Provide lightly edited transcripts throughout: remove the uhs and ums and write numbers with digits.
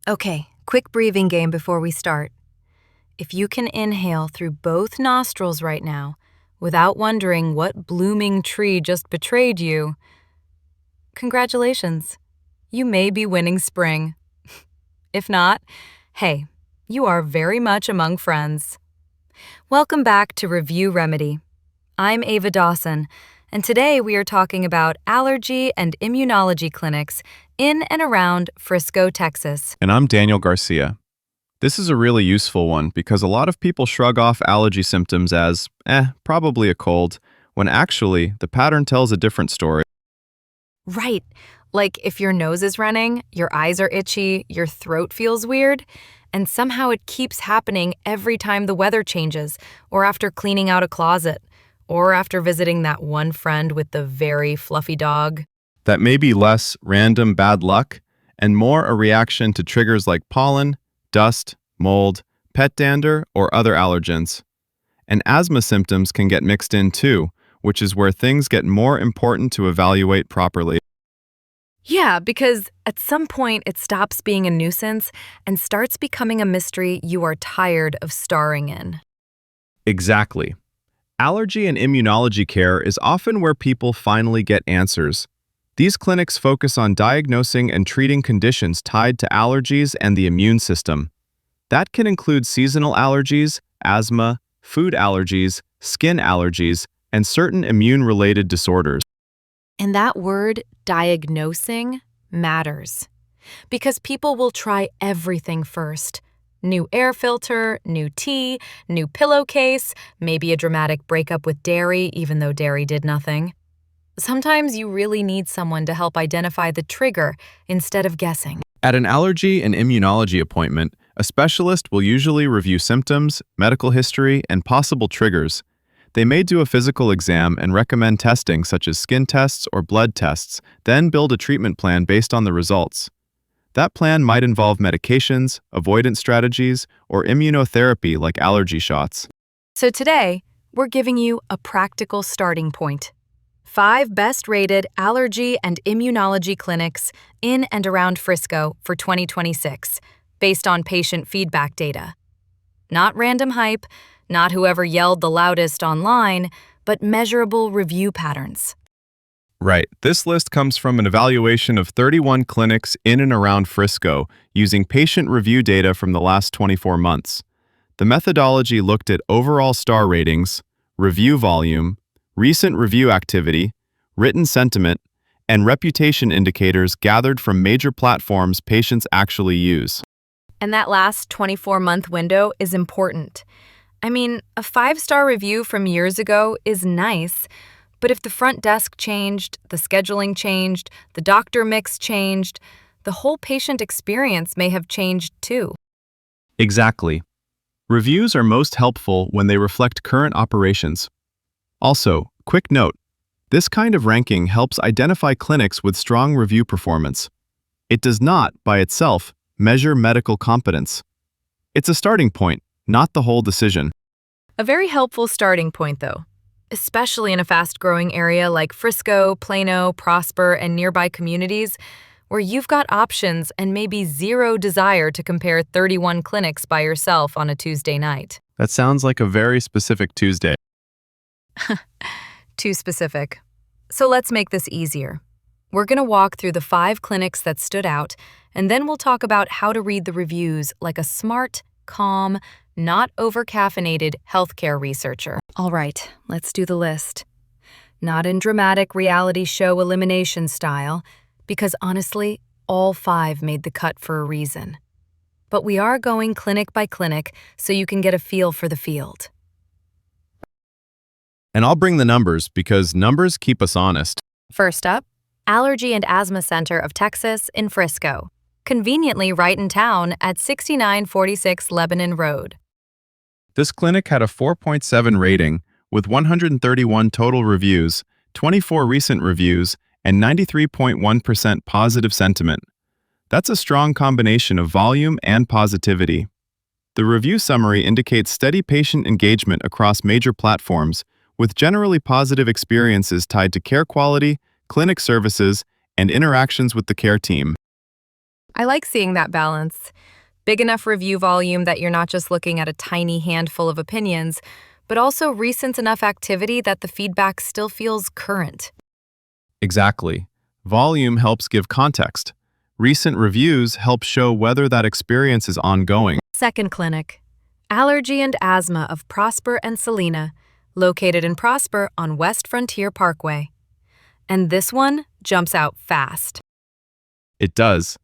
Okay, quick breathing game before we start. If you can inhale through both nostrils right now, without wondering what blooming tree just betrayed you, congratulations. You may be winning spring. If not, hey, you are very much among friends. Welcome back to Review Remedy. I'm Ava Dawson, and today we are talking about allergy and immunology clinics in and around Frisco, Texas. And I'm Daniel Garcia. This is a really useful one because a lot of people shrug off allergy symptoms as, probably a cold, when actually the pattern tells a different story. Right. Like if your nose is running, your eyes are itchy, your throat feels weird, and somehow it keeps happening every time the weather changes, or after cleaning out a closet, or after visiting that one friend with the very fluffy dog. That may be less random bad luck and more a reaction to triggers like pollen, dust, mold, pet dander, or other allergens. And asthma symptoms can get mixed in too, which is where things get more important to evaluate properly. Yeah, because at some point it stops being a nuisance and starts becoming a mystery you are tired of starring in. Exactly. Allergy and immunology care is often where people finally get answers. These clinics focus on diagnosing and treating conditions tied to allergies and the immune system. That can include seasonal allergies, asthma, food allergies, skin allergies, and certain immune-related disorders. And that word, diagnosing, matters. Because people will try everything first. New air filter, new tea, new pillowcase, maybe a dramatic breakup with dairy, even though dairy did nothing. Sometimes you really need someone to help identify the trigger instead of guessing. At an allergy and immunology appointment, a specialist will usually review symptoms, medical history, and possible triggers. They may do a physical exam and recommend testing such as skin tests or blood tests, then build a treatment plan based on the results. That plan might involve medications, avoidance strategies, or immunotherapy like allergy shots. So today, we're giving you a practical starting point. 5 best-rated allergy and immunology clinics in and around Frisco for 2026, based on patient feedback data. Not random hype, not whoever yelled the loudest online, but measurable review patterns. Right. This list comes from an evaluation of 31 clinics in and around Frisco using patient review data from the last 24 months. The methodology looked at overall star ratings, review volume, recent review activity, written sentiment, and reputation indicators gathered from major platforms patients actually use. And that last 24-month window is important. I mean, a 5-star review from years ago is nice, but if the front desk changed, the scheduling changed, the doctor mix changed, the whole patient experience may have changed too. Exactly. Reviews are most helpful when they reflect current operations. Also, quick note, this kind of ranking helps identify clinics with strong review performance. It does not, by itself, measure medical competence. It's a starting point, not the whole decision. A very helpful starting point, though, especially in a fast-growing area like Frisco, Plano, Prosper, and nearby communities, where you've got options and maybe zero desire to compare 31 clinics by yourself on a Tuesday night. That sounds like a very specific Tuesday. Too specific. So let's make this easier. We're going to walk through the 5 clinics that stood out, and then we'll talk about how to read the reviews like a smart, calm, not over-caffeinated healthcare researcher. All right, let's do the list. Not in dramatic reality show elimination style, because honestly, all 5 made the cut for a reason. But we are going clinic by clinic so you can get a feel for the field. And I'll bring the numbers because numbers keep us honest. First up, Allergy and Asthma Center of Texas in Frisco, conveniently right in town at 6946 Lebanon Road. This clinic had a 4.7 rating with 131 total reviews, 24 recent reviews, and 93.1% positive sentiment. That's a strong combination of volume and positivity. The review summary indicates steady patient engagement across major platforms, with generally positive experiences tied to care quality, clinic services, and interactions with the care team. I like seeing that balance. Big enough review volume that you're not just looking at a tiny handful of opinions, but also recent enough activity that the feedback still feels current. Exactly. Volume helps give context. Recent reviews help show whether that experience is ongoing. Second clinic, Allergy and Asthma of Prosper and Selena, located in Prosper on West Frontier Parkway. And this one jumps out fast. It does.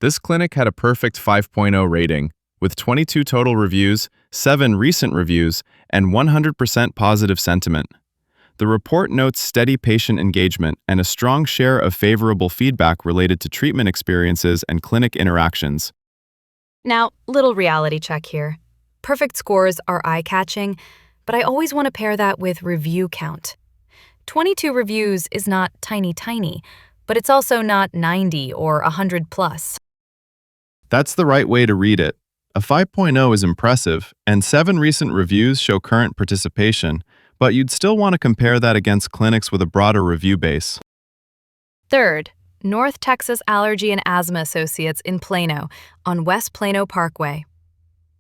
This clinic had a perfect 5.0 rating, with 22 total reviews, 7 recent reviews, and 100% positive sentiment. The report notes steady patient engagement and a strong share of favorable feedback related to treatment experiences and clinic interactions. Now, little reality check here. Perfect scores are eye-catching, but I always want to pair that with review count. 22 reviews is not tiny, but it's also not 90 or 100 plus. That's the right way to read it. A 5.0 is impressive, and 7 recent reviews show current participation, but you'd still want to compare that against clinics with a broader review base. Third, North Texas Allergy and Asthma Associates in Plano on West Plano Parkway.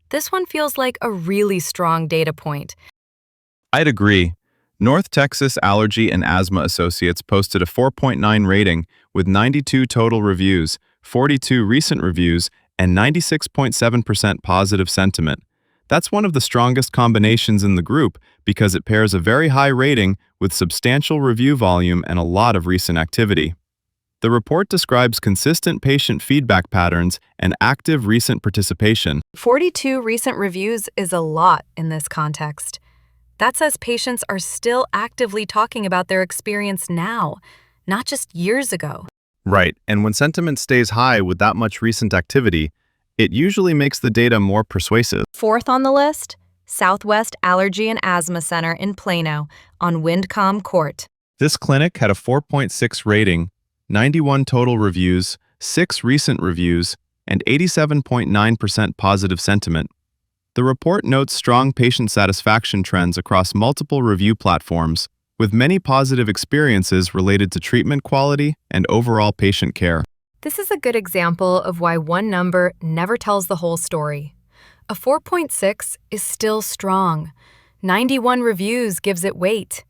This one feels like a really strong data point. I'd agree. North Texas Allergy and Asthma Associates posted a 4.9 rating with 92 total reviews, 42 recent reviews, and 96.7% positive sentiment. That's one of the strongest combinations in the group because it pairs a very high rating with substantial review volume and a lot of recent activity. The report describes consistent patient feedback patterns and active recent participation. 42 recent reviews is a lot in this context. That says patients are still actively talking about their experience now, not just years ago. Right, and when sentiment stays high with that much recent activity, it usually makes the data more persuasive. Fourth on the list, Southwest Allergy and Asthma Center in Plano on Windcom Court. This clinic had a 4.6 rating, 91 total reviews, 6 recent reviews, and 87.9% positive sentiment. The report notes strong patient satisfaction trends across multiple review platforms, with many positive experiences related to treatment quality and overall patient care. This is a good example of why one number never tells the whole story. A 4.6 is still strong. 91 reviews gives it weight.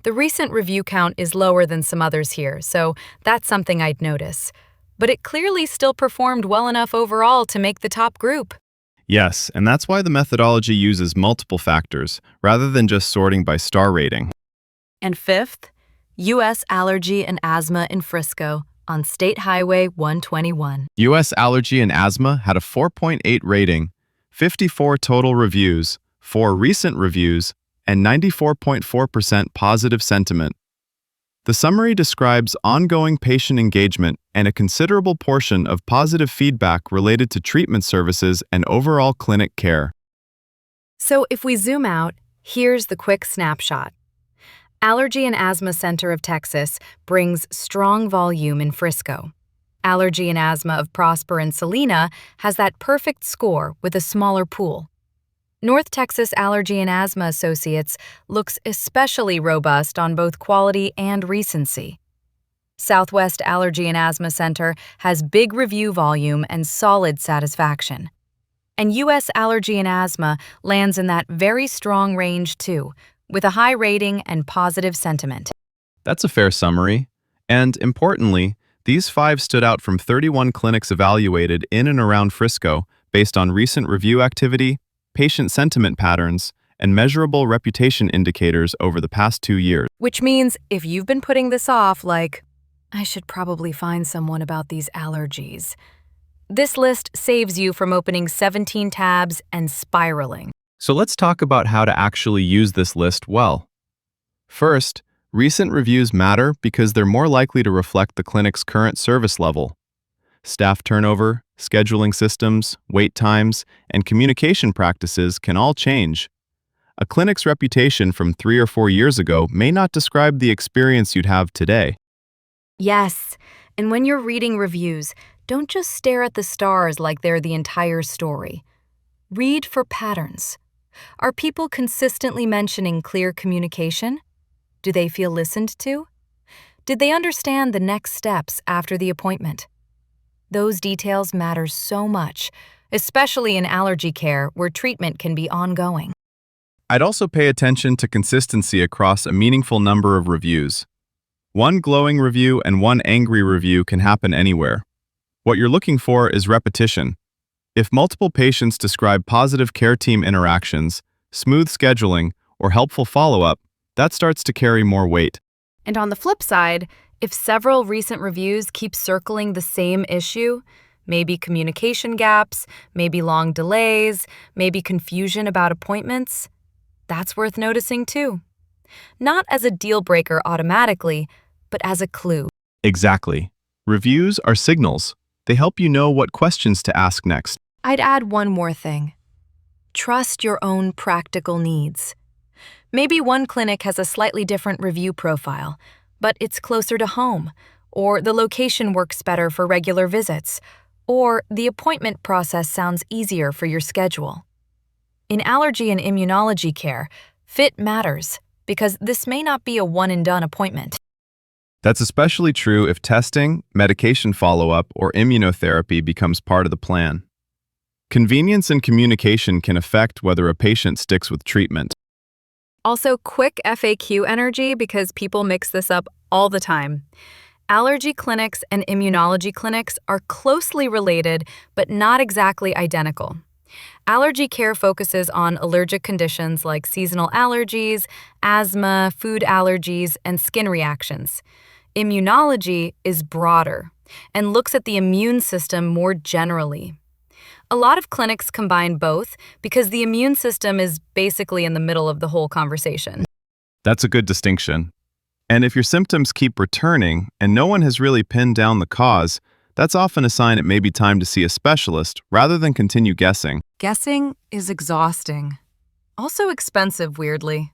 The recent review count is lower than some others here, so that's something I'd notice. But it clearly still performed well enough overall to make the top group. Yes, and that's why the methodology uses multiple factors, rather than just sorting by star rating. And fifth, U.S. Allergy and Asthma in Frisco on State Highway 121. U.S. Allergy and Asthma had a 4.8 rating, 54 total reviews, 4 recent reviews, and 94.4% positive sentiment. The summary describes ongoing patient engagement and a considerable portion of positive feedback related to treatment services and overall clinic care. So if we zoom out, here's the quick snapshot. Allergy and Asthma Center of Texas brings strong volume in Frisco. Allergy and Asthma of Prosper and Selena has that perfect score with a smaller pool. North Texas Allergy and Asthma Associates looks especially robust on both quality and recency. Southwest Allergy and Asthma Center has big review volume and solid satisfaction. And U.S. Allergy and Asthma lands in that very strong range too, with a high rating and positive sentiment. That's a fair summary. And importantly, these 5 stood out from 31 clinics evaluated in and around Frisco based on recent review activity, patient sentiment patterns, and measurable reputation indicators over the past 2 years. Which means if you've been putting this off like, I should probably find someone about these allergies, this list saves you from opening 17 tabs and spiraling. So let's talk about how to actually use this list well. First, recent reviews matter because they're more likely to reflect the clinic's current service level. Staff turnover, scheduling systems, wait times, and communication practices can all change. A clinic's reputation from 3 or 4 years ago may not describe the experience you'd have today. Yes, and when you're reading reviews, don't just stare at the stars like they're the entire story. Read for patterns. Are people consistently mentioning clear communication? Do they feel listened to? Did they understand the next steps after the appointment? Those details matter so much, especially in allergy care where treatment can be ongoing. I'd also pay attention to consistency across a meaningful number of reviews. One glowing review and one angry review can happen anywhere. What you're looking for is repetition. If multiple patients describe positive care team interactions, smooth scheduling, or helpful follow-up, that starts to carry more weight. And on the flip side, if several recent reviews keep circling the same issue, maybe communication gaps, maybe long delays, maybe confusion about appointments, that's worth noticing too. Not as a deal breaker automatically, but as a clue. Exactly. Reviews are signals. They help you know what questions to ask next. I'd add one more thing. Trust your own practical needs. Maybe one clinic has a slightly different review profile, but it's closer to home, or the location works better for regular visits, or the appointment process sounds easier for your schedule. In allergy and immunology care, fit matters because this may not be a one-and-done appointment. That's especially true if testing, medication follow-up, or immunotherapy becomes part of the plan. Convenience and communication can affect whether a patient sticks with treatment. Also, quick FAQ energy because people mix this up all the time. Allergy clinics and immunology clinics are closely related, but not exactly identical. Allergy care focuses on allergic conditions like seasonal allergies, asthma, food allergies, and skin reactions. Immunology is broader and looks at the immune system more generally. A lot of clinics combine both because the immune system is basically in the middle of the whole conversation. That's a good distinction. And if your symptoms keep returning and no one has really pinned down the cause, that's often a sign it may be time to see a specialist rather than continue guessing. Guessing is exhausting. Also expensive, weirdly.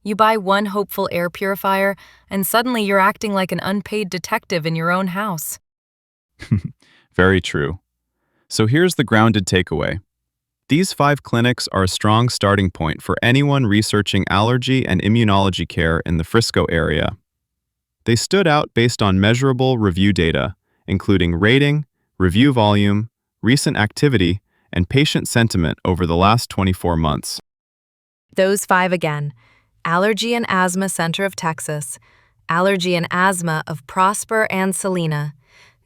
You buy one hopeful air purifier, and suddenly you're acting like an unpaid detective in your own house. Very true. So here's the grounded takeaway. These 5 clinics are a strong starting point for anyone researching allergy and immunology care in the Frisco area. They stood out based on measurable review data, including rating, review volume, recent activity, and patient sentiment over the last 24 months. Those 5 again: Allergy and Asthma Center of Texas, Allergy and Asthma of Prosper and Salina,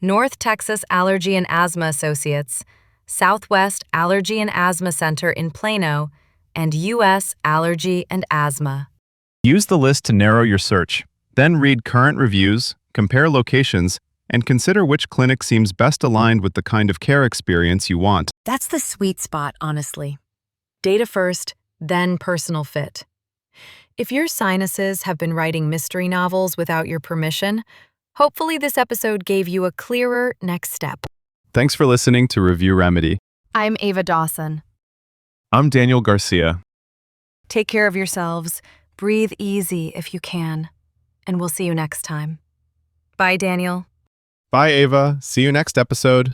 North Texas Allergy and Asthma Associates, Southwest Allergy and Asthma Center in Plano, and U.S. Allergy and Asthma. Use the list to narrow your search. Then read current reviews, compare locations, and consider which clinic seems best aligned with the kind of care experience you want. That's the sweet spot, honestly. Data first, then personal fit. If your sinuses have been writing mystery novels without your permission, hopefully this episode gave you a clearer next step. Thanks for listening to Review Remedy. I'm Ava Dawson. I'm Daniel Garcia. Take care of yourselves, breathe easy if you can, and we'll see you next time. Bye, Daniel. Bye, Ava. See you next episode.